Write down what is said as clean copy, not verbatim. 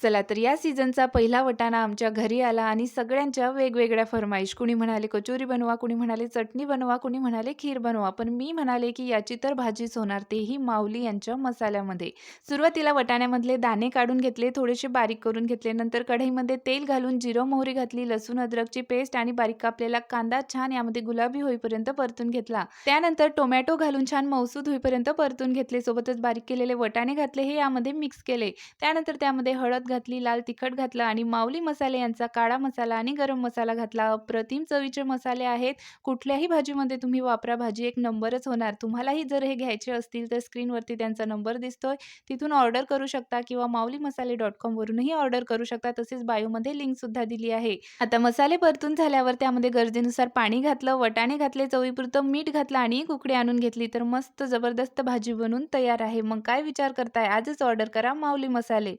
चला तर या सीझनचा पहिला वटाणा आमच्या घरी आला आणि सगळ्यांच्या वेगवेगळ्या फर्माईश. कुणी म्हणाले कचोरी बनवा, कुणी म्हणाले चटणी बनवा, कुणी म्हणाले खीर बनवा. पण मी म्हणाले, की याची तर भाजीच होणार, तेही माऊली यांच्या मसाल्यामध्ये. सुरुवातीला वटाण्यामधले दाणे काढून घेतले, थोडेसे बारीक करून घेतले. नंतर कढईमध्ये तेल घालून जिरं, मोहरी घातली, लसूण अद्रकची पेस्ट आणि बारीक कापलेला कांदा छान यामध्ये गुलाबी होईपर्यंत परतून घेतला. त्यानंतर टोमॅटो घालून छान मऊसूद होईपर्यंत परतून घेतले. सोबतच बारीक केलेले वटाणे घातले, हे यामध्ये मिक्स केले. त्यानंतर त्यामध्ये हळद घातली, लाल तिखट घातलं आणि माऊली मसाले यांचा काळा मसाला आणि गरम मसाला घातला. अप्रतिम चवीचे मसाले आहेत. कुठल्याही भाजीमध्ये तुम्ही वापरा, भाजी एक नंबरच होणार. तुम्हालाही जर हे घ्यायचे असतील तर स्क्रीनवरती त्यांचा नंबर दिसतोय. तिथून ऑर्डर करू शकता किंवा माऊलीमसाले.com वरूनही ऑर्डर करू शकता. तसेच बायोमध्ये लिंकसुद्धा दिली आहे. आता मसाले परतून झाल्यावर त्यामध्ये गरजेनुसार पाणी घातलं, वटाणे घातले, चवीपुरतं मीठ घातलं आणि एक उकळी आणून घेतली तर मस्त जबरदस्त भाजी बनून तयार आहे. मग काय विचार करताय? आजच ऑर्डर करा माऊली मसाले.